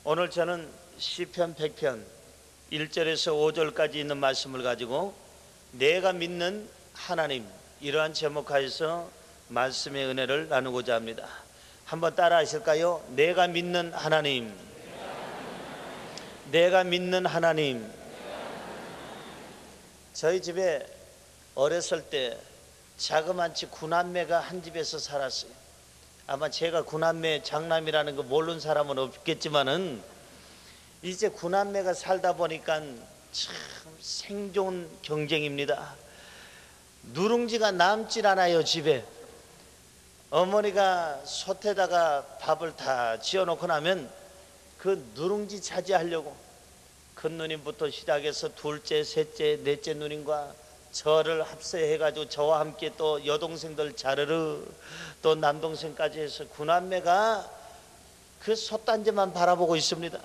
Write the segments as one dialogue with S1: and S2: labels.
S1: 오늘 저는 시편 100편 1절에서 5절까지 있는 말씀을 가지고 내가 믿는 하나님, 이러한 제목하에서 말씀의 은혜를 나누고자 합니다. 한번 따라 하실까요? 내가 믿는 하나님, 내가 믿는 하나님. 저희 집에 어렸을 때 자그만치 구남매가 한 집에서 살았어요. 아마 제가 구남매 장남이라는 거 모르는 사람은 없겠지만은 이제 구남매가 살다 보니까 참 생존 경쟁입니다. 누룽지가 남질 않아요. 집에 어머니가 솥에다가 밥을 다 지어놓고 나면 그 누룽지 차지하려고 큰 누님부터 시작해서 둘째, 셋째, 넷째 누님과 저를 합세해가지고 저와 함께 또 여동생들 자르르 또 남동생까지 해서 구남매가 그 솥단지만 바라보고 있습니다.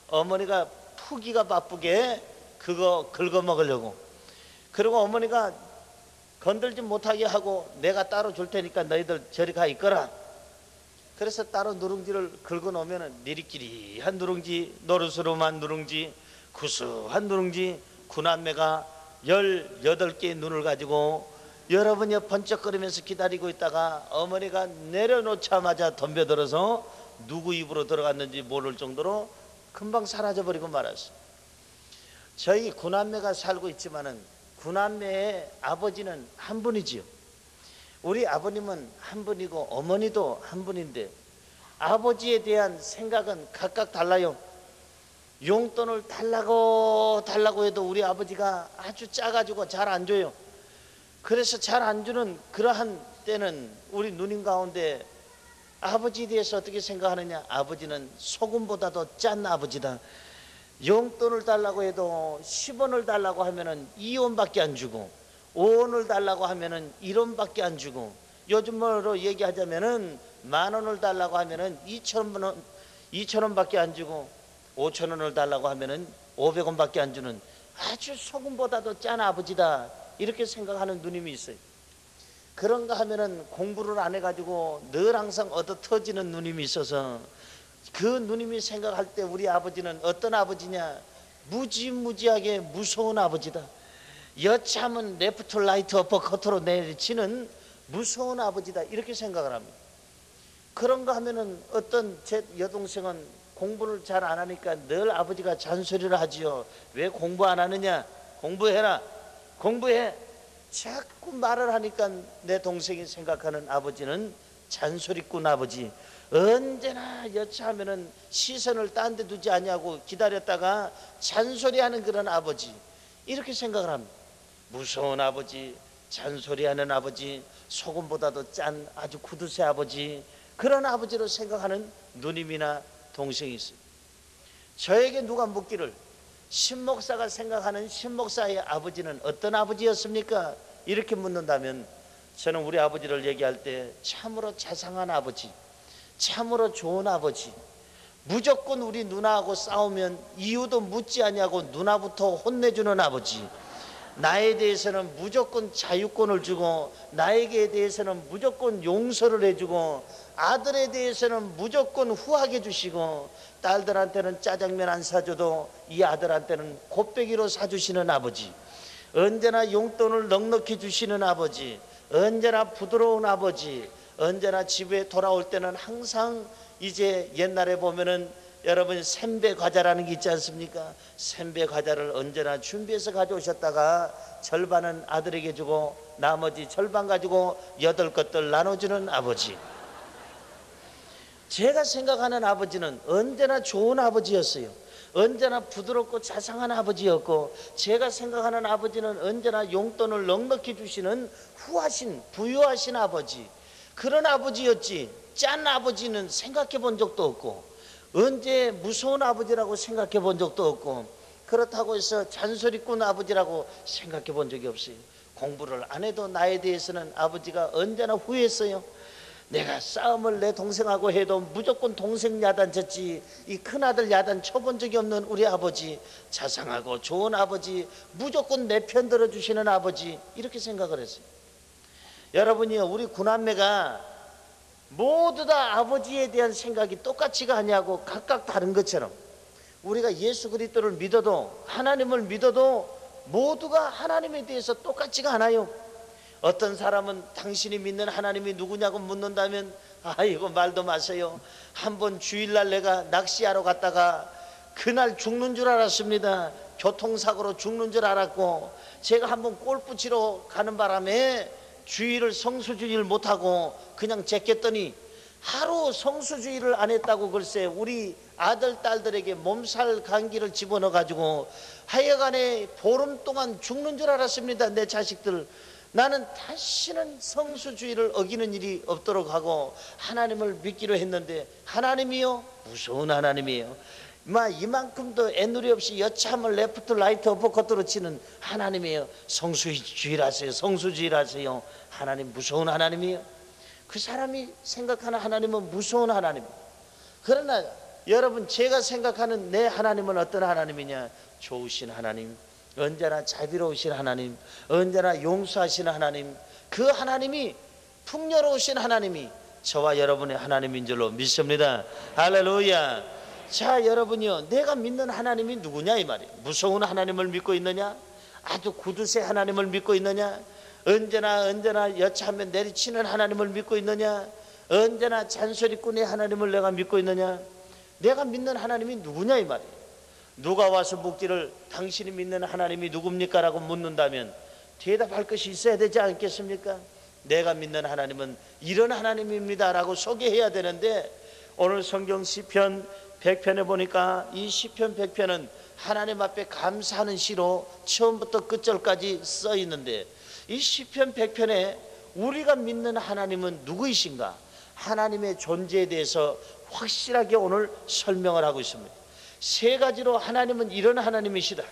S1: 어머니가 푸기가 바쁘게 그거 긁어 먹으려고. 그리고 어머니가 건들지 못하게 하고 내가 따로 줄 테니까 너희들 저리 가 있거라. 그래서 따로 누룽지를 긁어 놓으면 니리끼리한 누룽지, 노릇스름한 누룽지, 구수한 누룽지. 구남매가 18개의 눈을 가지고 여러분이 번쩍거리면서 기다리고 있다가 어머니가 내려놓자마자 덤벼들어서 누구 입으로 들어갔는지 모를 정도로 금방 사라져버리고 말았어요. 저희 구남매가 살고 있지만은 구남매의 아버지는 한 분이지요. 우리 아버님은 한 분이고 어머니도 한 분인데 아버지에 대한 생각은 각각 달라요. 용돈을 달라고 해도 우리 아버지가 아주 짜가지고 잘 안 줘요. 그래서 잘 안 주는 그러한 때는 우리 누님 가운데 아버지에 대해서 어떻게 생각하느냐? 아버지는 소금보다도 짠 아버지다. 용돈을 달라고 해도 10원을 달라고 하면은 2원밖에 안 주고 5원을 달라고 하면은 1원밖에 안 주고 요즘으로 얘기하자면은 10,000원을 달라고 하면은 2,000원밖에 안 주고 5,000원을 달라고 하면은 500원밖에 안 주는 아주 소금보다도 짠 아버지다, 이렇게 생각하는 누님이 있어요. 그런가 하면은 공부를 안 해가지고 늘 항상 얻어 터지는 누님이 있어서 그 누님이 생각할 때 우리 아버지는 어떤 아버지냐? 무지무지하게 무서운 아버지다. 여차하면 레프트 라이트 어퍼커트로 내리치는 무서운 아버지다, 이렇게 생각을 합니다. 그런가 하면은 어떤 제 여동생은 공부를 잘 안 하니까 늘 아버지가 잔소리를 하지요. 왜 공부 안 하느냐? 공부해라, 공부해. 자꾸 말을 하니까 내 동생이 생각하는 아버지는 잔소리꾼 아버지. 언제나 여차하면은 시선을 딴 데 두지 않냐고 기다렸다가 잔소리하는 그런 아버지, 이렇게 생각을 합니다. 무서운 아버지, 잔소리하는 아버지, 소금보다도 짠 아주 구두쇠 아버지, 그런 아버지로 생각하는 누님이나 동생이 있어요. 저에게 누가 묻기를 신목사가 생각하는 신목사의 아버지는 어떤 아버지였습니까? 이렇게 묻는다면 저는 우리 아버지를 얘기할 때 참으로 자상한 아버지, 참으로 좋은 아버지, 무조건 우리 누나하고 싸우면 이유도 묻지 않냐고 누나부터 혼내주는 아버지, 나에 대해서는 무조건 자유권을 주고 나에게 대해서는 무조건 용서를 해주고 아들에 대해서는 무조건 후하게 주시고 딸들한테는 짜장면 안 사줘도 이 아들한테는 곱빼기로 사주시는 아버지, 언제나 용돈을 넉넉히 주시는 아버지, 언제나 부드러운 아버지, 언제나 집에 돌아올 때는 항상 이제 옛날에 보면은 여러분 샘배 과자라는 게 있지 않습니까? 샘배 과자를 언제나 준비해서 가져오셨다가 절반은 아들에게 주고 나머지 절반 가지고 8것들 나눠주는 아버지. 제가 생각하는 아버지는 언제나 좋은 아버지였어요. 언제나 부드럽고 자상한 아버지였고 제가 생각하는 아버지는 언제나 용돈을 넉넉히 주시는 후하신 부유하신 아버지, 그런 아버지였지 짠 아버지는 생각해 본 적도 없고 언제 무서운 아버지라고 생각해 본 적도 없고 그렇다고 해서 잔소리꾼 아버지라고 생각해 본 적이 없어요. 공부를 안 해도 나에 대해서는 아버지가 언제나 후회했어요. 내가 싸움을 내 동생하고 해도 무조건 동생 야단 쳤지 이 큰아들 야단 쳐본 적이 없는 우리 아버지, 자상하고 좋은 아버지, 무조건 내 편 들어주시는 아버지, 이렇게 생각을 했어요. 여러분이요, 우리 구남매가 모두 다 아버지에 대한 생각이 똑같지가 않냐고 각각 다른 것처럼 우리가 예수 그리스도를 믿어도, 하나님을 믿어도 모두가 하나님에 대해서 똑같지가 않아요. 어떤 사람은 당신이 믿는 하나님이 누구냐고 묻는다면 아이고 말도 마세요. 한번 주일날 내가 낚시하러 갔다가 그날 죽는 줄 알았습니다. 교통사고로 죽는 줄 알았고, 제가 한번 골프 치러 가는 바람에 주일을 성수주의를 못하고 그냥 제꼈더니 하루 성수주의를 안 했다고 글쎄 우리 아들 딸들에게 몸살 감기를 집어넣어 가지고 하여간에 보름 동안 죽는 줄 알았습니다. 내 자식들. 나는 다시는 성수주의를 어기는 일이 없도록 하고 하나님을 믿기로 했는데, 하나님이요? 무서운 하나님이에요. 이만큼도 애누리 없이 여참을 레프트 라이트 어퍼컷으로 치는 하나님이에요. 성수주의라세요. 성수주의라세요. 하나님 무서운 하나님이에요. 그 사람이 생각하는 하나님은 무서운 하나님이에요. 그러나 여러분, 제가 생각하는 내 하나님은 어떤 하나님이냐? 좋으신 하나님, 언제나 자비로우신 하나님, 언제나 용서하시는 하나님, 그 하나님이, 풍요로우신 하나님이 저와 여러분의 하나님인 줄로 믿습니다. 할렐루야. 자, 여러분이요, 내가 믿는 하나님이 누구냐 이 말이에요. 무서운 하나님을 믿고 있느냐? 아주 구두쇠 하나님을 믿고 있느냐? 언제나 여차하면 내리치는 하나님을 믿고 있느냐? 언제나 잔소리꾼의 하나님을 내가 믿고 있느냐? 내가 믿는 하나님이 누구냐 이 말이에요. 누가 와서 묻기를 당신이 믿는 하나님이 누굽니까? 라고 묻는다면 대답할 것이 있어야 되지 않겠습니까? 내가 믿는 하나님은 이런 하나님입니다 라고 소개해야 되는데, 오늘 성경 시편 100편에 보니까 이 시편 100편은 하나님 앞에 감사하는 시로 처음부터 끝절까지 써 있는데, 이 시편 100편에 우리가 믿는 하나님은 누구이신가? 하나님의 존재에 대해서 확실하게 오늘 설명을 하고 있습니다. 세 가지로 하나님은 이런 하나님이시다.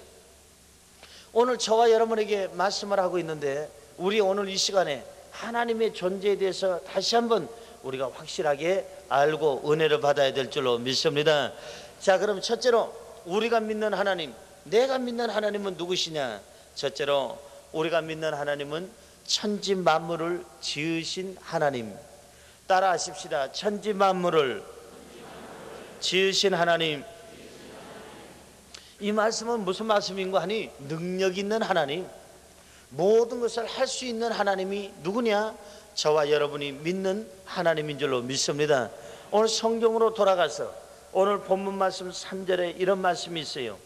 S1: 오늘 저와 여러분에게 말씀을 하고 있는데, 우리 오늘 이 시간에 하나님의 존재에 대해서 다시 한번 우리가 확실하게 알고 은혜를 받아야 될 줄로 믿습니다. 자, 그럼 첫째로 우리가 믿는 하나님, 내가 믿는 하나님은 누구시냐? 첫째로 우리가 믿는 하나님은 천지 만물을 지으신 하나님. 따라 하십시다. 천지 만물을 지으신 하나님. 이 말씀은 무슨 말씀인가 하니, 능력 있는 하나님, 모든 것을 할 수 있는 하나님이 누구냐? 저와 여러분이 믿는 하나님인 줄로 믿습니다. 오늘 성경으로 돌아가서 오늘 본문 말씀 3절에 이런 말씀이 있어요.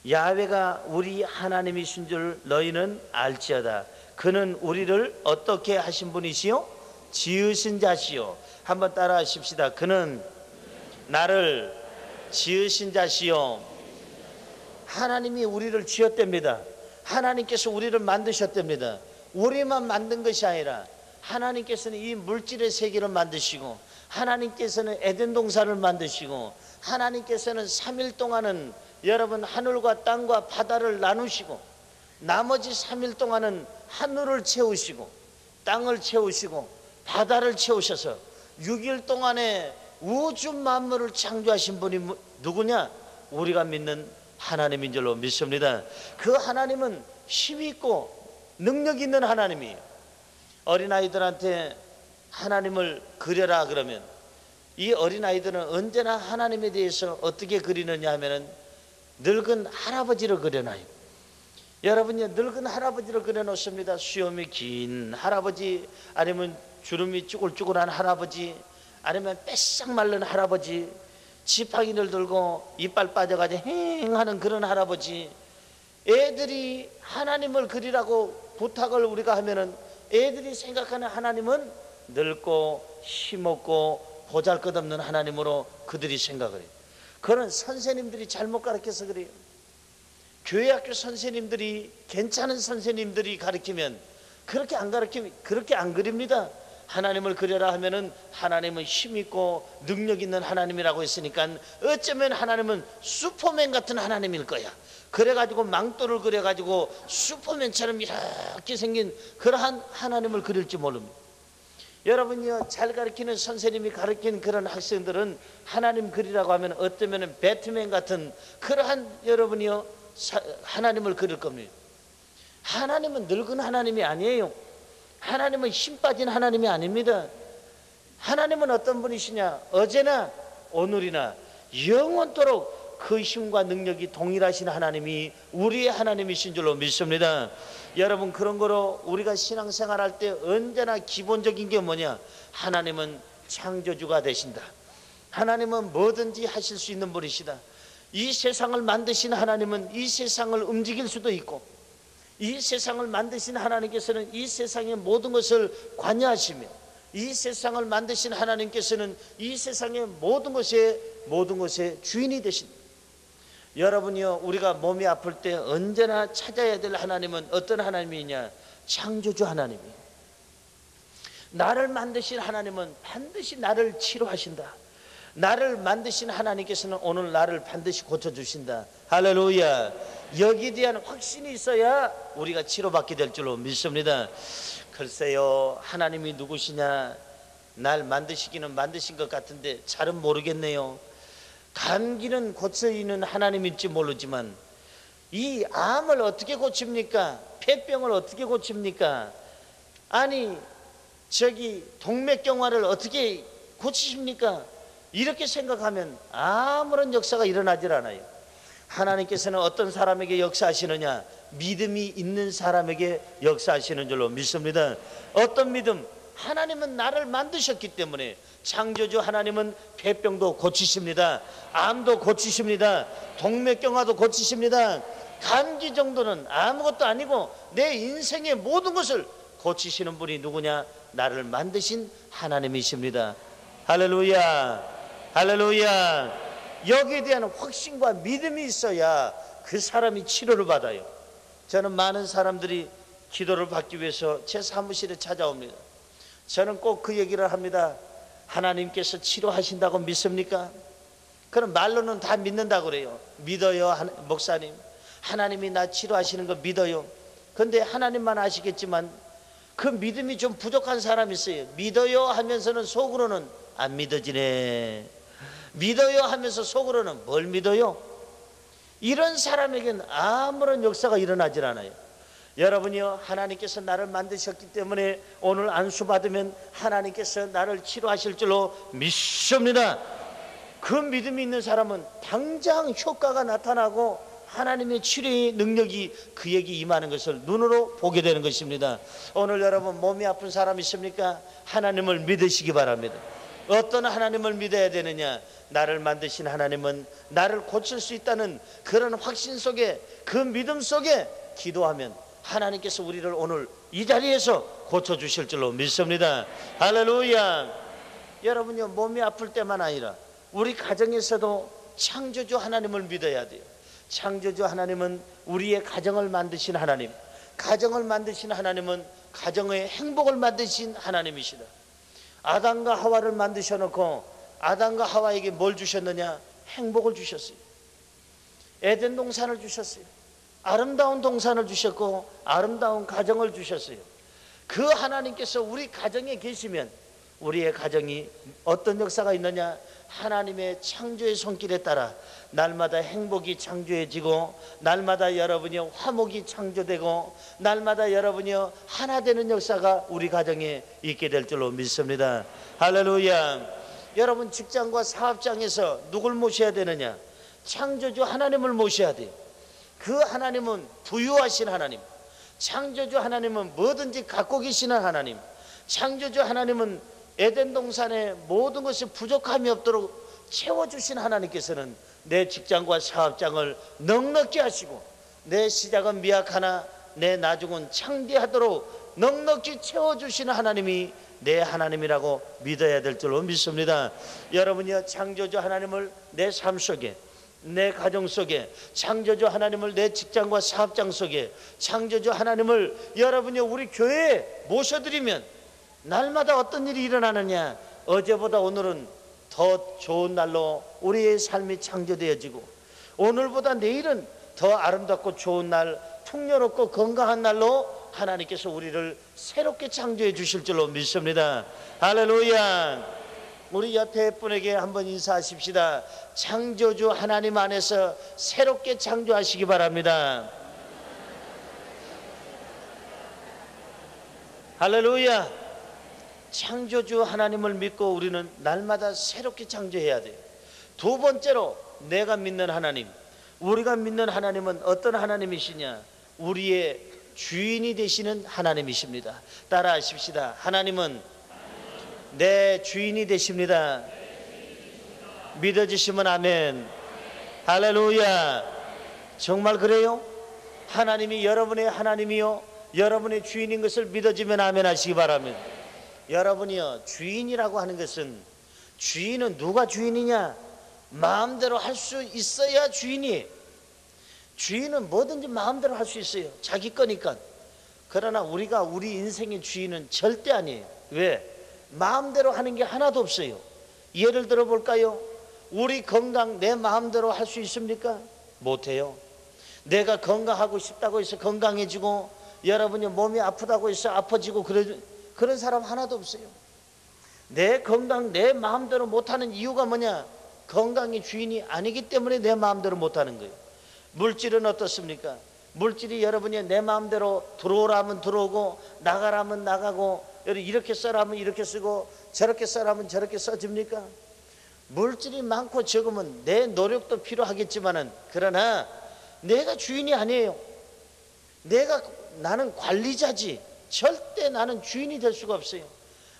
S1: 야훼가 우리 하나님이신 줄 너희는 알지어다. 그는 우리를 어떻게 하신 분이시요? 지으신 자시요. 한번 따라 하십시다. 그는 나를 지으신 자시요. 하나님이 우리를 지었답니다. 하나님께서 우리를 만드셨답니다. 우리만 만든 것이 아니라 하나님께서는 이 물질의 세계를 만드시고, 하나님께서는 에덴 동산을 만드시고, 하나님께서는 3일 동안은 여러분 하늘과 땅과 바다를 나누시고, 나머지 3일 동안은 하늘을 채우시고 땅을 채우시고 바다를 채우셔서 6일 동안에 우주 만물을 창조하신 분이 누구냐? 우리가 믿는 하나님인 줄로 믿습니다. 그 하나님은 힘있고 능력 있는 하나님이에요. 어린아이들한테 하나님을 그려라 그러면 이 어린아이들은 언제나 하나님에 대해서 어떻게 그리느냐 하면은 늙은 할아버지를 그려놔요. 여러분이 늙은 할아버지를 그려놓습니다. 수염이 긴 할아버지, 아니면 주름이 쭈글쭈글한 할아버지, 아니면 뺏싹 마른 할아버지, 지팡이를 들고 이빨 빠져가지고 행하는 그런 할아버지. 애들이 하나님을 그리라고 부탁을 우리가 하면은 애들이 생각하는 하나님은 늙고 힘없고 보잘것없는 하나님으로 그들이 생각을 해요. 그런 선생님들이 잘못 가르쳐서 그래요. 교회 학교 선생님들이, 괜찮은 선생님들이 가르치면 그렇게 안 가르치면 그렇게 안 그립니다. 하나님을 그려라 하면은 하나님은 힘있고 능력 있는 하나님이라고 했으니까 어쩌면 하나님은 슈퍼맨 같은 하나님일 거야. 그래가지고 망토를 그려가지고 슈퍼맨처럼 이렇게 생긴 그러한 하나님을 그릴지 모릅니다. 여러분이요, 잘 가르치는 선생님이 가르친 그런 학생들은 하나님 그리라고 하면 어쩌면 배트맨 같은 그러한 여러분이요 하나님을 그릴 겁니다. 하나님은 늙은 하나님이 아니에요. 하나님은 힘 빠진 하나님이 아닙니다. 하나님은 어떤 분이시냐? 어제나 오늘이나 영원토록 그 힘과 능력이 동일하신 하나님이 우리의 하나님이신 줄로 믿습니다. 여러분, 그런 거로 우리가 신앙생활할 때 언제나 기본적인 게 뭐냐? 하나님은 창조주가 되신다. 하나님은 뭐든지 하실 수 있는 분이시다. 이 세상을 만드신 하나님은 이 세상을 움직일 수도 있고, 이 세상을 만드신 하나님께서는 이 세상의 모든 것을 관여하시며, 이 세상을 만드신 하나님께서는 이 세상의 모든 것의 주인이 되신다. 여러분이요, 우리가 몸이 아플 때 언제나 찾아야 될 하나님은 어떤 하나님이냐? 창조주 하나님이에요. 나를 만드신 하나님은 반드시 나를 치료하신다. 나를 만드신 하나님께서는 오늘 나를 반드시 고쳐주신다. 할렐루야. 여기에 대한 확신이 있어야 우리가 치료받게 될 줄로 믿습니다. 글쎄요, 하나님이 누구시냐? 날 만드시기는 만드신 것 같은데 잘은 모르겠네요. 감기는 고치는 하나님일지 모르지만 이 암을 어떻게 고칩니까? 폐병을 어떻게 고칩니까? 아니, 저기 동맥경화를 어떻게 고치십니까? 이렇게 생각하면 아무런 역사가 일어나질 않아요. 하나님께서는 어떤 사람에게 역사하시느냐? 믿음이 있는 사람에게 역사하시는 줄로 믿습니다. 어떤 믿음? 하나님은 나를 만드셨기 때문에 창조주 하나님은 폐병도 고치십니다. 암도 고치십니다. 동맥경화도 고치십니다. 감기 정도는 아무것도 아니고 내 인생의 모든 것을 고치시는 분이 누구냐? 나를 만드신 하나님이십니다. 할렐루야. 할렐루야. 여기에 대한 확신과 믿음이 있어야 그 사람이 치료를 받아요. 저는 많은 사람들이 기도를 받기 위해서 제 사무실에 찾아옵니다. 저는 꼭 그 얘기를 합니다. 하나님께서 치료하신다고 믿습니까? 그럼 말로는 다 믿는다고 그래요. 믿어요, 목사님. 하나님이 나 치료하시는 거 믿어요. 근데 하나님만 아시겠지만 그 믿음이 좀 부족한 사람이 있어요. 믿어요 하면서는 속으로는 안 믿어지네. 믿어요 하면서 속으로는 뭘 믿어요? 이런 사람에게는 아무런 역사가 일어나질 않아요. 여러분이요, 하나님께서 나를 만드셨기 때문에 오늘 안수 받으면 하나님께서 나를 치료하실 줄로 믿습니다. 그 믿음이 있는 사람은 당장 효과가 나타나고 하나님의 치료의 능력이 그에게 임하는 것을 눈으로 보게 되는 것입니다. 오늘 여러분 몸이 아픈 사람 있습니까? 하나님을 믿으시기 바랍니다. 어떤 하나님을 믿어야 되느냐? 나를 만드신 하나님은 나를 고칠 수 있다는 그런 확신 속에, 그 믿음 속에 기도하면 하나님께서 우리를 오늘 이 자리에서 고쳐주실 줄로 믿습니다. 할렐루야. 여러분요, 몸이 아플 때만 아니라 우리 가정에서도 창조주 하나님을 믿어야 돼요. 창조주 하나님은 우리의 가정을 만드신 하나님, 가정을 만드신 하나님은 가정의 행복을 만드신 하나님이시다. 아담과 하와를 만드셔놓고 아담과 하와에게 뭘 주셨느냐? 행복을 주셨어요. 에덴 동산을 주셨어요. 아름다운 동산을 주셨고 아름다운 가정을 주셨어요. 그 하나님께서 우리 가정에 계시면 우리의 가정이 어떤 역사가 있느냐? 하나님의 창조의 손길에 따라 날마다 행복이 창조해지고 날마다 여러분이 화목이 창조되고 날마다 여러분이 하나 되는 역사가 우리 가정에 있게 될 줄로 믿습니다. 할렐루야. 여러분 직장과 사업장에서 누굴 모셔야 되느냐? 창조주 하나님을 모셔야 돼요. 그 하나님은 부유하신 하나님, 창조주 하나님은 뭐든지 갖고 계시는 하나님, 창조주 하나님은 에덴 동산에 모든 것이 부족함이 없도록 채워주신 하나님께서는 내 직장과 사업장을 넉넉히 하시고 내 시작은 미약하나 내 나중은 창대하도록 넉넉히 채워주시는 하나님이 내 하나님이라고 믿어야 될 줄로 믿습니다. 여러분이요, 창조주 하나님을 내 삶 속에, 내 가정 속에, 창조주 하나님을 내 직장과 사업장 속에, 창조주 하나님을 여러분이요 우리 교회에 모셔드리면 날마다 어떤 일이 일어나느냐? 어제보다 오늘은 더 좋은 날로 우리의 삶이 창조되어지고 오늘보다 내일은 더 아름답고 좋은 날, 풍요롭고 건강한 날로 하나님께서 우리를 새롭게 창조해 주실 줄로 믿습니다. 할렐루야. 우리 옆에 분에게 한번 인사하십시다. 창조주 하나님 안에서 새롭게 창조하시기 바랍니다. 할렐루야. 창조주 하나님을 믿고 우리는 날마다 새롭게 창조해야 돼요. 두 번째로 내가 믿는 하나님, 우리가 믿는 하나님은 어떤 하나님이시냐? 우리의 주인이 되시는 하나님이십니다. 따라하십시다. 하나님은 내 주인이 되십니다. 믿어주시면 아멘. 할렐루야. 정말 그래요? 하나님이 여러분의 하나님이요, 여러분의 주인인 것을 믿어지면 아멘 하시기 바랍니다. 여러분이요, 주인이라고 하는 것은, 주인은 누가 주인이냐? 마음대로 할 수 있어야 주인이. 주인은 뭐든지 마음대로 할 수 있어요. 자기 거니까. 그러나 우리가 우리 인생의 주인은 절대 아니에요. 왜? 마음대로 하는 게 하나도 없어요. 예를 들어 볼까요? 우리 건강 내 마음대로 할 수 있습니까? 못해요. 내가 건강하고 싶다고 해서 건강해지고, 여러분이 몸이 아프다고 해서 아파지고 그런 사람 하나도 없어요. 내 건강 내 마음대로 못하는 이유가 뭐냐? 건강의 주인이 아니기 때문에 내 마음대로 못하는 거예요. 물질은 어떻습니까? 물질이 여러분이 내 마음대로 들어오라면 들어오고 나가라면 나가고, 이렇게 써라면 이렇게 쓰고 저렇게 써라면 저렇게 써집니까? 물질이 많고 적으면 내 노력도 필요하겠지만은, 그러나 내가 주인이 아니에요. 나는 관리자지 절대 나는 주인이 될 수가 없어요.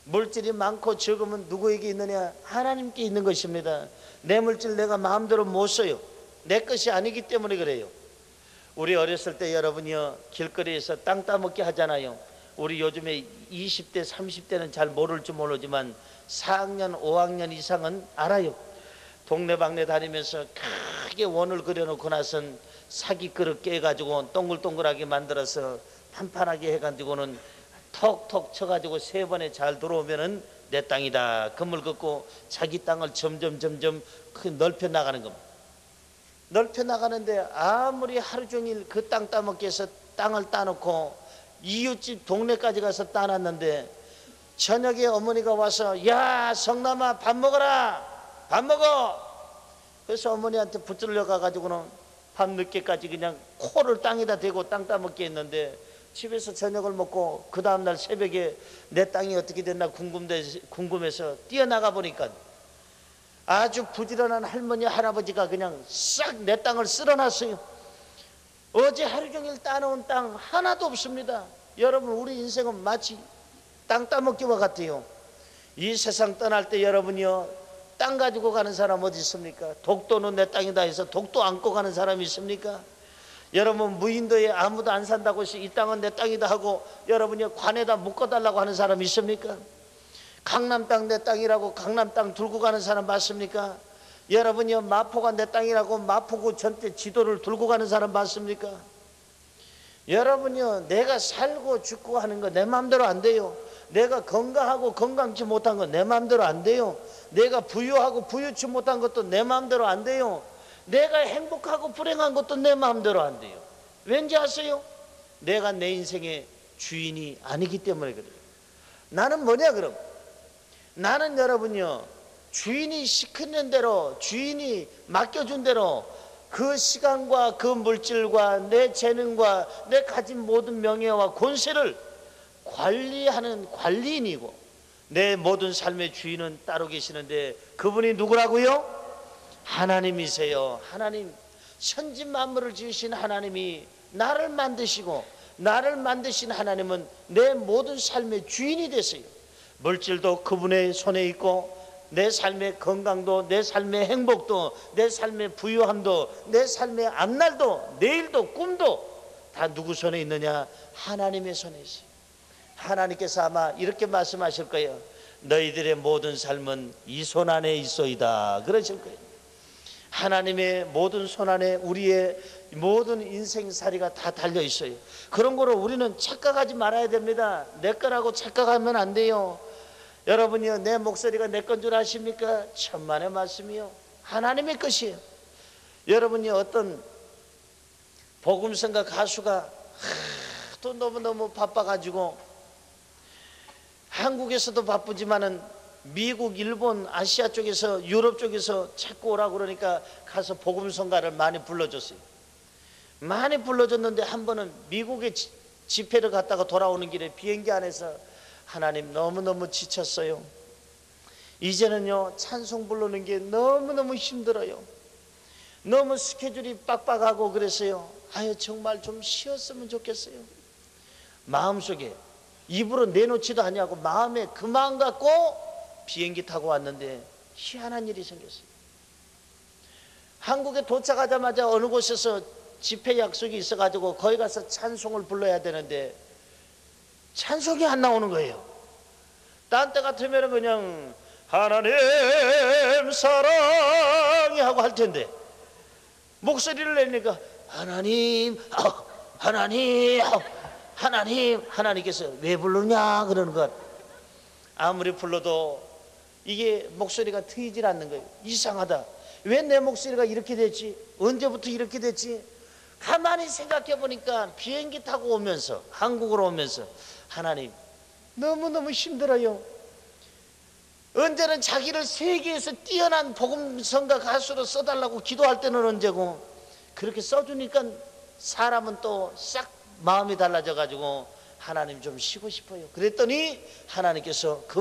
S1: 물질이 많고 적으면 누구에게 있느냐? 하나님께 있는 것입니다. 내 물질 내가 마음대로 못 써요. 내 것이 아니기 때문에 그래요. 우리 어렸을 때 여러분이요, 길거리에서 땅 따먹기 하잖아요. 우리 요즘에 20대 30대는 잘 모를지 모르지만 4학년 5학년 이상은 알아요. 동네방네 다니면서 크게 원을 그려놓고 나선 사기 그릇 깨가지고 동글동글하게 만들어서 판판하게 해가지고는 톡톡 쳐가지고 3번에 잘 들어오면은 내 땅이다. 그물 긋고 자기 땅을 점점 넓혀 나가는 겁니다. 넓혀 나가는데 아무리 하루 종일 그 땅 따먹기 해서 땅을 따놓고 이웃집 동네까지 가서 따놨는데, 저녁에 어머니가 와서 야 성남아 밥 먹어라, 밥 먹어. 그래서 어머니한테 붙들려 가가지고는 밤늦게까지 그냥 코를 땅에다 대고 땅 따먹기 했는데, 집에서 저녁을 먹고 그 다음날 새벽에 내 땅이 어떻게 됐나 궁금해서 뛰어나가 보니까 아주 부지런한 할머니 할아버지가 그냥 싹 내 땅을 쓸어놨어요. 어제 하루 종일 따놓은 땅 하나도 없습니다. 여러분, 우리 인생은 마치 땅 따먹기와 같아요. 이 세상 떠날 때 여러분이요, 땅 가지고 가는 사람 어디 있습니까? 독도는 내 땅이다 해서 독도 안고 가는 사람이 있습니까? 여러분, 무인도에 아무도 안 산다고 해서 이 땅은 내 땅이다 하고 여러분이 관에다 묶어달라고 하는 사람이 있습니까? 강남 땅 내 땅이라고 강남 땅 들고 가는 사람 맞습니까? 여러분이 마포가 내 땅이라고 마포구 전체 지도를 들고 가는 사람 맞습니까? 여러분이요, 내가 살고 죽고 하는 거 내 마음대로 안 돼요. 내가 건강하고 건강치 못한 거 내 마음대로 안 돼요. 내가 부유하고 부유치 못한 것도 내 마음대로 안 돼요. 내가 행복하고 불행한 것도 내 마음대로 안 돼요. 왠지 아세요? 내가 내 인생의 주인이 아니기 때문에 그래요. 나는 뭐냐 그럼? 나는 여러분요, 주인이 시키는 대로, 주인이 맡겨준 대로 그 시간과 그 물질과 내 재능과 내 가진 모든 명예와 권세를 관리하는 관리인이고, 내 모든 삶의 주인은 따로 계시는데 그분이 누구라고요? 하나님이세요. 하나님, 천지 만물을 지으신 하나님이 나를 만드시고, 나를 만드신 하나님은 내 모든 삶의 주인이 되세요. 물질도 그분의 손에 있고, 내 삶의 건강도, 내 삶의 행복도, 내 삶의 부유함도, 내 삶의 앞날도, 내일도, 꿈도 다 누구 손에 있느냐? 하나님의 손에 있어요. 하나님께서 아마 이렇게 말씀하실 거예요. 너희들의 모든 삶은 이 손 안에 있소이다. 그러실 거예요. 하나님의 모든 손 안에 우리의 모든 인생살이가 다 달려 있어요. 그런 거로 우리는 착각하지 말아야 됩니다. 내 거라고 착각하면 안 돼요. 여러분이요, 내 목소리가 내 건 줄 아십니까? 천만의 말씀이요, 하나님의 것이에요. 여러분이 어떤 복음성가 가수가 또 너무너무 바빠가지고, 한국에서도 바쁘지만은 미국, 일본, 아시아 쪽에서, 유럽 쪽에서 자꾸 오라고 그러니까 가서 복음성가를 많이 불러줬어요. 많이 불러줬는데 한 번은 미국에 집회를 갔다가 돌아오는 길에 비행기 안에서 하나님, 너무너무 지쳤어요. 이제는요, 찬송 부르는 게 너무너무 힘들어요. 너무 스케줄이 빡빡하고 그랬어요. 아유 정말 좀 쉬었으면 좋겠어요. 마음속에 입으로 내놓지도 않냐고 마음에 그 마음 갖고 비행기 타고 왔는데 희한한 일이 생겼어요. 한국에 도착하자마자 어느 곳에서 집회 약속이 있어가지고 거기 가서 찬송을 불러야 되는데 찬송이 안 나오는 거예요. 딴 때 같으면 그냥 하나님 사랑해 하고 할 텐데 목소리를 내니까 하나님 하나님 하나님께서 왜 부르냐 그러는 것. 아무리 불러도 이게 목소리가 트이질 않는 거예요. 이상하다. 왜 내 목소리가 이렇게 됐지? 언제부터 이렇게 됐지? 가만히 생각해 보니까 비행기 타고 오면서 한국으로 오면서 하나님 너무너무 힘들어요. 언제는 자기를 세계에서 뛰어난 복음성가 가수로 써달라고 기도할 때는 언제고 그렇게 써주니까 사람은 또 싹 마음이 달라져 가지고 하나님 좀 쉬고 싶어요. 그랬더니 하나님께서 그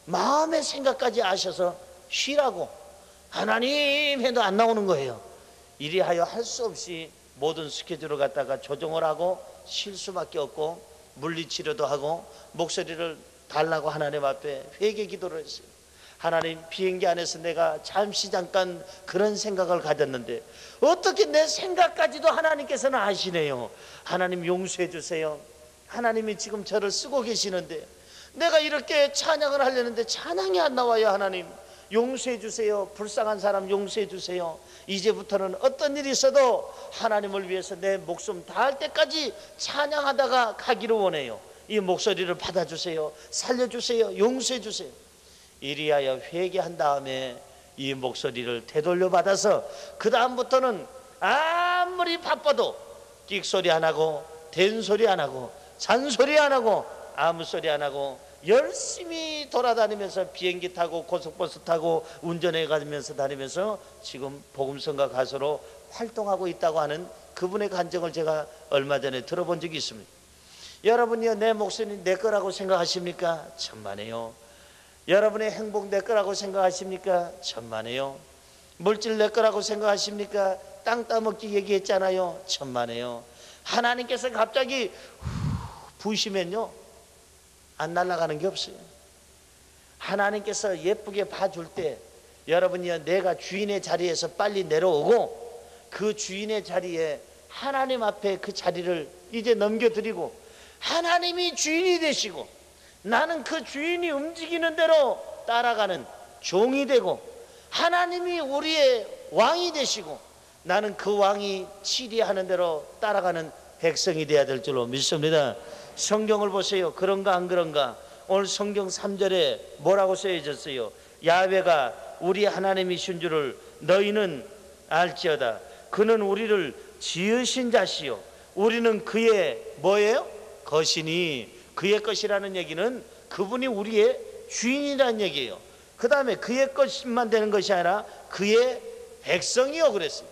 S1: 마음의 생각까지 아셔서 쉬라고 하나님 해도 안 나오는 거예요. 이리하여 할 수 없이 모든 스케줄을 갖다가 조정을 하고 쉴 수밖에 없고 물리치료도 하고 목소리를 달라고 하나님 앞에 회개 기도를 했어요. 하나님 비행기 안에서 내가 잠깐 그런 생각을 가졌는데 어떻게 내 생각까지도 하나님께서는 아시네요. 하나님 용서해 주세요. 하나님이 지금 저를 쓰고 계시는데 내가 이렇게 찬양을 하려는데 찬양이 안 나와요. 하나님 용서해 주세요. 불쌍한 사람 용서해 주세요. 이제부터는 어떤 일이 있어도 하나님을 위해서 내 목숨 다할 때까지 찬양하다가 가기를 원해요. 이 목소리를 받아주세요. 살려주세요. 용서해 주세요. 이리하여 회개한 다음에 이 목소리를 되돌려 받아서 그 다음부터는 아무리 바빠도 끽소리 안 하고 된소리 안 하고 잔소리 안 하고 아무 소리 안 하고 열심히 돌아다니면서 비행기 타고 고속버스 타고 운전해 가면서 다니면서 지금 복음성가 가수로 활동하고 있다고 하는 그분의 간증을 제가 얼마 전에 들어본 적이 있습니다. 여러분이요 내 목소리 내 거라고 생각하십니까? 천만에요. 여러분의 행복 내 거라고 생각하십니까? 천만에요. 물질 내 거라고 생각하십니까? 땅 따먹기 얘기했잖아요. 천만에요. 하나님께서 갑자기 부으시면요 안 날아가는 게 없어요. 하나님께서 예쁘게 봐줄 때 여러분이요 내가 주인의 자리에서 빨리 내려오고 그 주인의 자리에 하나님 앞에 그 자리를 이제 넘겨드리고 하나님이 주인이 되시고 나는 그 주인이 움직이는 대로 따라가는 종이 되고 하나님이 우리의 왕이 되시고 나는 그 왕이 치리하는 대로 따라가는 백성이 되어야 될 줄로 믿습니다. 성경을 보세요. 그런가 안 그런가? 오늘 성경 3절에 뭐라고 써있었어요? 야훼가 우리 하나님이신 줄을 너희는 알지어다. 그는 우리를 지으신 자시요 우리는 그의 뭐예요? 것이니. 그의 것이라는 얘기는 그분이 우리의 주인이라는 얘기예요. 그 다음에 그의 것만 되는 것이 아니라 그의 백성이요 그랬어요.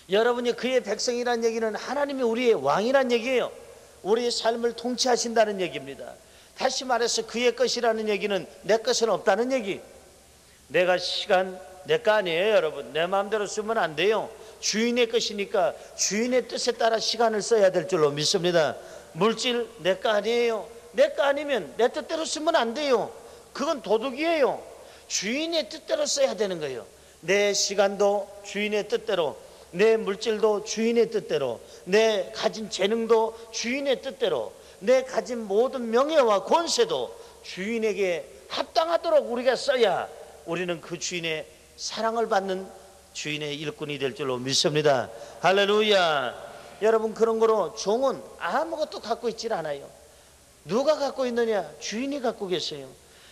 S1: 여러분이 그의 백성이라는 얘기는 하나님이 우리의 왕이라는 얘기예요. 우리의 삶을 통치하신다는 얘기입니다. 다시 말해서 그의 것이라는 얘기는 내 것은 없다는 얘기. 내가 시간 내 거 아니에요. 여러분 내 마음대로 쓰면 안 돼요. 주인의 것이니까 주인의 뜻에 따라 시간을 써야 될 줄로 믿습니다. 물질 내 거 아니에요. 내 거 아니면 내 뜻대로 쓰면 안 돼요. 그건 도둑이에요. 주인의 뜻대로 써야 되는 거예요. 내 시간도 주인의 뜻대로, 내 물질도 주인의 뜻대로, 내 가진 재능도 주인의 뜻대로, 내 가진 모든 명예와 권세도 주인에게 합당하도록 우리가 써야 우리는 그 주인의 사랑을 받는 주인의 일꾼이 될 줄로 믿습니다. 할렐루야. 여러분 그런 거로 종은 아무것도 갖고 있질 않아요. 누가 갖고 있느냐? 주인이 갖고 계세요.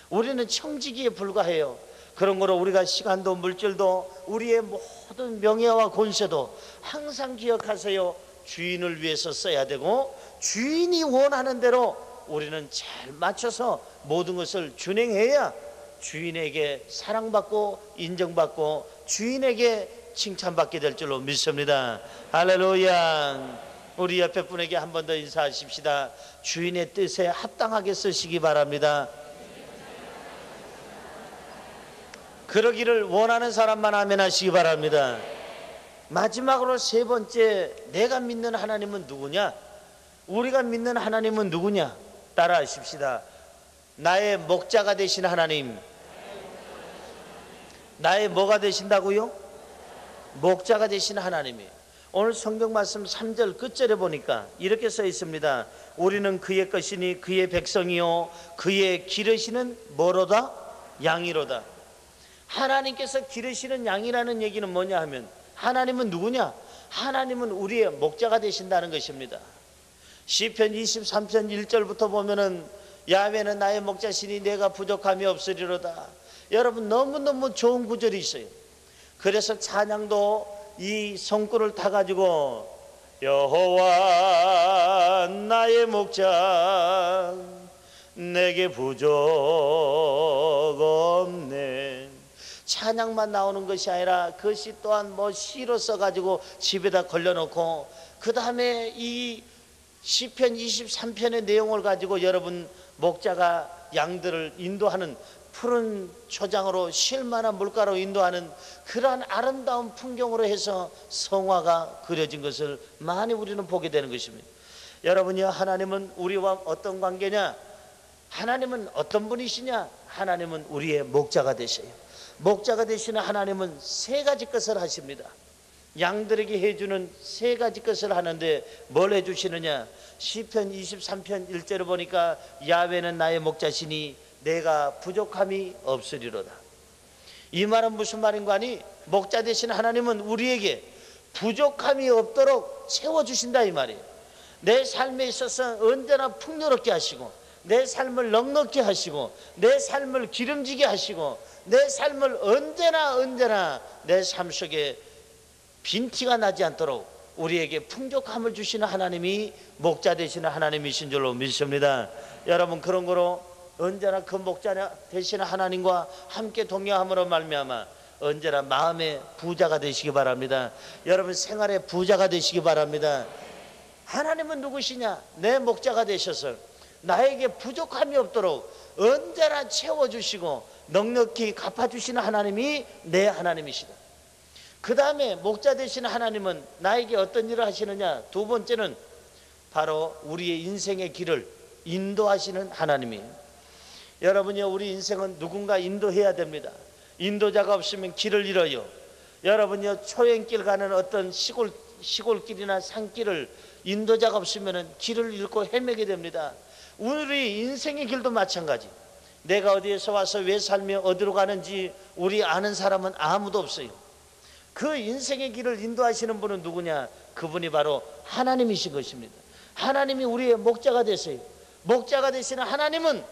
S1: 우리는 청지기에 불과해요. 그런 거로 우리가 시간도 물질도 우리의 모든 명예와 권세도 항상 기억하세요. 주인을 위해서 써야 되고 주인이 원하는 대로 우리는 잘 맞춰서 모든 것을 준행해야 주인에게 사랑받고 인정받고 주인에게 칭찬받게 될 줄로 믿습니다. 할렐루야. 우리 옆에 분에게 한 번 더 인사하십시다. 주인의 뜻에 합당하게 쓰시기 바랍니다. 그러기를 원하는 사람만 아멘 하시기 바랍니다. 마지막으로 세 번째, 내가 믿는 하나님은 누구냐? 우리가 믿는 하나님은 누구냐? 따라 하십시다. 나의 목자가 되신 하나님. 나의 뭐가 되신다고요? 목자가 되신 하나님이. 오늘 성경 말씀 3절 끝절에 보니까 이렇게 써 있습니다. 우리는 그의 것이니 그의 백성이요 그의 기르시는 뭐로다? 양이로다. 하나님께서 기르시는 양이라는 얘기는 뭐냐 하면, 하나님은 누구냐? 하나님은 우리의 목자가 되신다는 것입니다. 시편 23편 1절부터 보면은 야훼는 나의 목자시니 내가 부족함이 없으리로다. 여러분, 너무너무 좋은 구절이 있어요. 그래서 찬양도 이 성구를 타가지고 여호와 나의 목자 내게 부족 없네. 찬양만 나오는 것이 아니라 그것이 또한 뭐 시로 써가지고 집에다 걸려놓고, 그 다음에 이 시편 23편의 내용을 가지고 여러분, 목자가 양들을 인도하는, 푸른 초장으로 쉴만한 물가로 인도하는 그러한 아름다운 풍경으로 해서 성화가 그려진 것을 많이 우리는 보게 되는 것입니다. 여러분이요, 하나님은 우리와 어떤 관계냐? 하나님은 어떤 분이시냐? 하나님은 우리의 목자가 되셔요. 목자가 되시는 하나님은 세 가지 것을 하십니다. 양들에게 해주는 세 가지 것을 하는데 뭘 해주시느냐? 시편 23편 1절을 보니까 야훼는 나의 목자시니 내가 부족함이 없으리로다. 이 말은 무슨 말인가 하니, 목자 되신 하나님은 우리에게 부족함이 없도록 채워주신다 이 말이에요. 내 삶에 있어서 언제나 풍요롭게 하시고, 내 삶을 넉넉히 하시고, 내 삶을 기름지게 하시고, 내 삶을 언제나 내 삶 속에 빈티가 나지 않도록 우리에게 풍족함을 주시는 하나님이 목자 되시는 하나님이신 줄로 믿습니다. 여러분, 그런 거로 언제나 그 목자 되시는 하나님과 함께 동행함으로 말미암아 언제나 마음의 부자가 되시기 바랍니다. 여러분, 생활의 부자가 되시기 바랍니다. 하나님은 누구시냐? 내 목자가 되셔서 나에게 부족함이 없도록 언제나 채워주시고 넉넉히 갚아주시는 하나님이 내 하나님이시다. 그 다음에 목자 되시는 하나님은 나에게 어떤 일을 하시느냐? 두 번째는 바로 우리의 인생의 길을 인도하시는 하나님이에요. 여러분요, 우리 인생은 누군가 인도해야 됩니다. 인도자가 없으면 길을 잃어요. 여러분요, 초행길 가는 어떤 시골길이나 산길을 인도자가 없으면 길을 잃고 헤매게 됩니다. 우리 인생의 길도 마찬가지. 내가 어디에서 와서 왜 살며 어디로 가는지 우리 아는 사람은 아무도 없어요. 그 인생의 길을 인도하시는 분은 누구냐? 그분이 바로 하나님이신 것입니다. 하나님이 우리의 목자가 되세요. 목자가 되시는 하나님은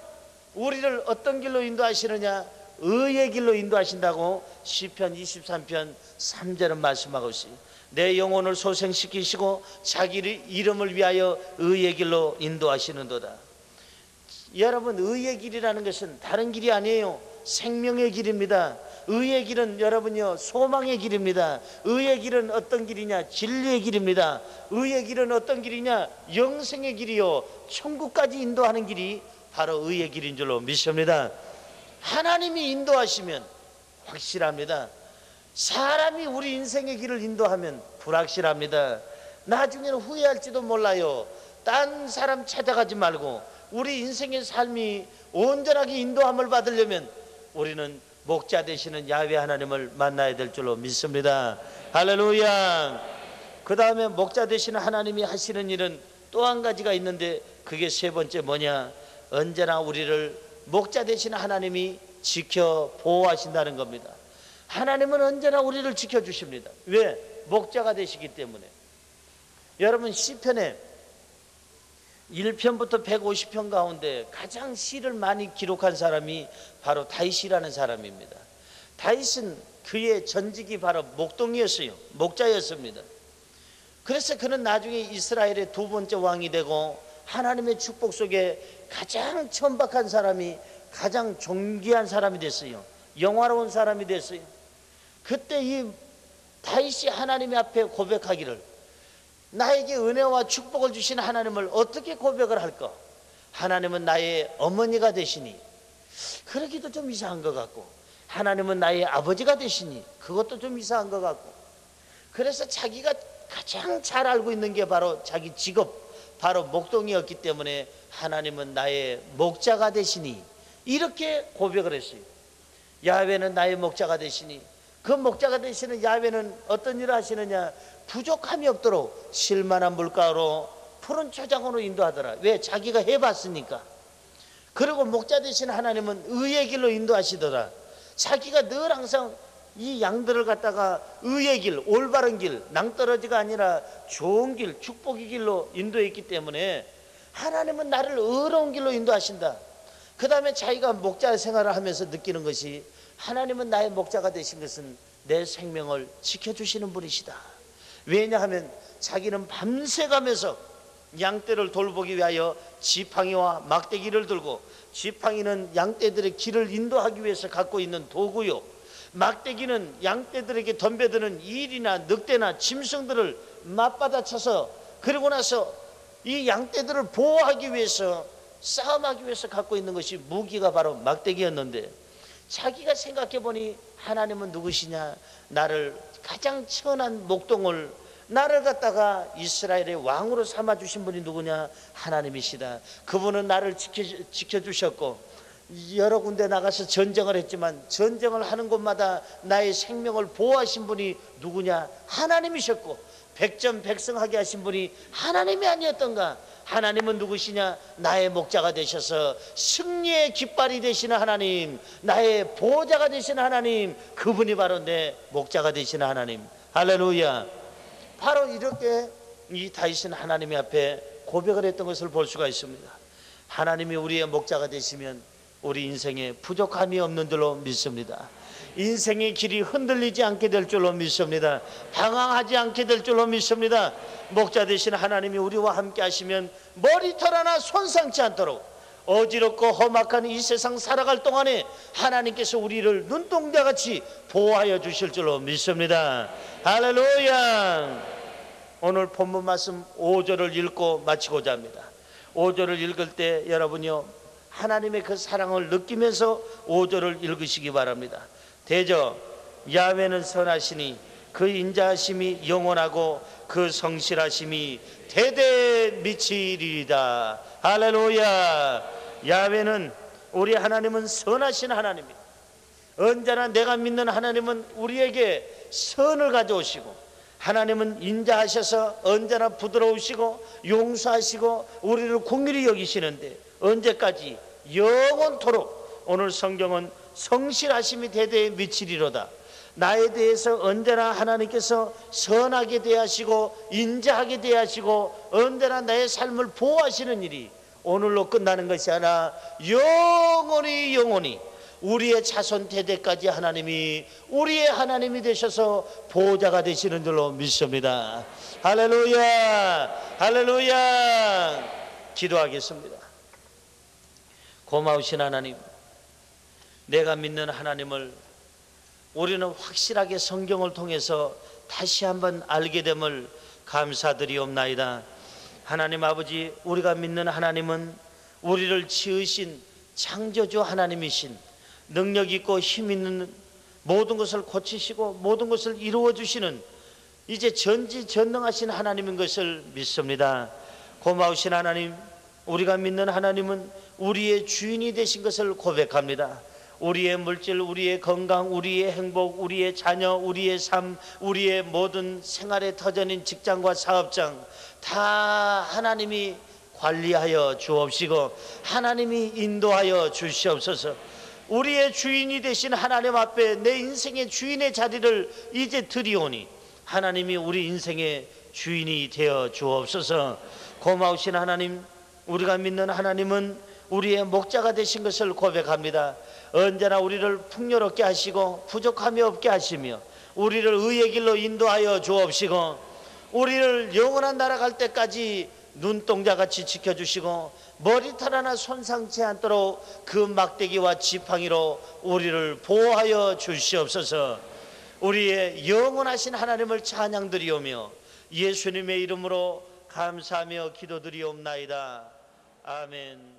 S1: 우리를 어떤 길로 인도하시느냐? 의의 길로 인도하신다고 시편 23편 3절은 말씀하고 있어요. 내 영혼을 소생시키시고 자기 이름을 위하여 의의 길로 인도하시는도다. 여러분, 의의 길이라는 것은 다른 길이 아니에요. 생명의 길입니다. 의의 길은 여러분요, 소망의 길입니다. 의의 길은 어떤 길이냐? 진리의 길입니다. 의의 길은 어떤 길이냐? 영생의 길이요, 천국까지 인도하는 길이 바로 의의 길인 줄로 믿습니다. 하나님이 인도하시면 확실합니다. 사람이 우리 인생의 길을 인도하면 불확실합니다. 나중에는 후회할지도 몰라요. 딴 사람 찾아가지 말고 우리 인생의 삶이 온전하게 인도함을 받으려면 우리는 목자 되시는 야훼 하나님을 만나야 될 줄로 믿습니다. 할렐루야. 그 다음에 목자 되시는 하나님이 하시는 일은 또 한 가지가 있는데, 그게 세 번째 뭐냐? 언제나 우리를 목자 되시는 하나님이 지켜 보호하신다는 겁니다. 하나님은 언제나 우리를 지켜주십니다. 왜? 목자가 되시기 때문에. 여러분, 시편에 1편부터 150편 가운데 가장 시를 많이 기록한 사람이 바로 다윗이라는 사람입니다. 다윗은 그의 전직이 바로 목동이었어요. 목자였습니다. 그래서 그는 나중에 이스라엘의 두 번째 왕이 되고 하나님의 축복 속에 가장 천박한 사람이 가장 존귀한 사람이 됐어요. 영화로운 사람이 됐어요. 그때 이 다윗이 하나님 앞에 고백하기를, 나에게 은혜와 축복을 주신 하나님을 어떻게 고백을 할까? 하나님은 나의 어머니가 되시니. 그러기도 좀 이상한 것 같고, 하나님은 나의 아버지가 되시니, 그것도 좀 이상한 것 같고, 그래서 자기가 가장 잘 알고 있는 게 바로 자기 직업, 바로 목동이었기 때문에 하나님은 나의 목자가 되시니, 이렇게 고백을 했어요. 야훼는 나의 목자가 되시니, 그 목자가 되시는 야훼는 어떤 일을 하시느냐, 부족함이 없도록 실만한 물가로 푸른 초장으로 인도하더라. 왜? 자기가 해봤으니까. 그리고 목자 되신 하나님은 의의 길로 인도하시더라. 자기가 늘 항상 이 양들을 갖다가 의의 길, 올바른 길, 낭떠러지가 아니라 좋은 길, 축복의 길로 인도했기 때문에 하나님은 나를 의로운 길로 인도하신다. 그 다음에 자기가 목자 생활을 하면서 느끼는 것이, 하나님은 나의 목자가 되신 것은 내 생명을 지켜주시는 분이시다. 왜냐하면 자기는 밤새 가면서 양떼를 돌보기 위하여 지팡이와 막대기를 들고, 지팡이는 양떼들의 길을 인도하기 위해서 갖고 있는 도구요, 막대기는 양떼들에게 덤벼드는 일이나 늑대나 짐승들을 맞받아쳐서, 그리고 나서 이 양떼들을 보호하기 위해서, 싸움하기 위해서 갖고 있는 것이 무기가 바로 막대기였는데, 자기가 생각해 보니 하나님은 누구시냐, 나를 가장 천한 목동을, 나를 갖다가 이스라엘의 왕으로 삼아주신 분이 누구냐, 하나님이시다. 그분은 나를 지켜주셨고, 여러 군데 나가서 전쟁을 했지만 전쟁을 하는 곳마다 나의 생명을 보호하신 분이 누구냐, 하나님이셨고, 백전백승하게 하신 분이 하나님이 아니었던가. 하나님은 누구시냐, 나의 목자가 되셔서 승리의 깃발이 되시는 하나님, 나의 보호자가 되시는 하나님, 그분이 바로 내 목자가 되시는 하나님. 할렐루야. 바로 이렇게 이 다윗은 하나님 앞에 고백을 했던 것을 볼 수가 있습니다. 하나님이 우리의 목자가 되시면 우리 인생에 부족함이 없는 줄로 믿습니다. 인생의 길이 흔들리지 않게 될 줄로 믿습니다. 방황하지 않게 될 줄로 믿습니다. 목자 되신 하나님이 우리와 함께 하시면 머리털 하나 손상치 않도록, 어지럽고 험악한 이 세상 살아갈 동안에 하나님께서 우리를 눈동자같이 보호하여 주실 줄로 믿습니다. 할렐루야. 오늘 본문 말씀 5절을 읽고 마치고자 합니다. 5절을 읽을 때 여러분이요, 하나님의 그 사랑을 느끼면서 5절을 읽으시기 바랍니다. 대저 야훼는 선하시니 그 인자하심이 영원하고 그 성실하심이 대대 미치리이다. 할렐루야. 야훼는, 우리 하나님은 선하신 하나님입니다. 언제나 내가 믿는 하나님은 우리에게 선을 가져오시고, 하나님은 인자하셔서 언제나 부드러우시고 용서하시고 우리를 긍휼히 여기시는데, 언제까지? 영원토록. 오늘 성경은 성실하심이 대대에 미치리로다. 나에 대해서 언제나 하나님께서 선하게 대하시고 인자하게 대하시고 언제나 나의 삶을 보호하시는 일이 오늘로 끝나는 것이 아니라 영원히 우리의 자손 대대까지 하나님이 우리의 하나님이 되셔서 보호자가 되시는 줄로 믿습니다. 할렐루야. 할렐루야. 기도하겠습니다. 고마우신 하나님, 내가 믿는 하나님을 우리는 확실하게 성경을 통해서 다시 한번 알게 됨을 감사드리옵나이다. 하나님 아버지, 우리가 믿는 하나님은 우리를 지으신 창조주 하나님이신, 능력 있고 힘 있는, 모든 것을 고치시고 모든 것을 이루어 주시는 이제 전지전능하신 하나님인 것을 믿습니다. 고마우신 하나님, 우리가 믿는 하나님은 우리의 주인이 되신 것을 고백합니다. 우리의 물질, 우리의 건강, 우리의 행복, 우리의 자녀, 우리의 삶, 우리의 모든 생활의 터전인 직장과 사업장 다 하나님이 관리하여 주옵시고 하나님이 인도하여 주시옵소서. 우리의 주인이 되신 하나님 앞에 내 인생의 주인의 자리를 이제 드리오니 하나님이 우리 인생의 주인이 되어 주옵소서. 고마우신 하나님, 우리가 믿는 하나님은 우리의 목자가 되신 것을 고백합니다. 언제나 우리를 풍요롭게 하시고 부족함이 없게 하시며 우리를 의의 길로 인도하여 주옵시고 우리를 영원한 나라 갈 때까지 눈동자같이 지켜주시고 머리털 하나 손상치 않도록 그 막대기와 지팡이로 우리를 보호하여 주시옵소서. 우리의 영원하신 하나님을 찬양드리오며 예수님의 이름으로 감사하며 기도드리옵나이다. 아멘.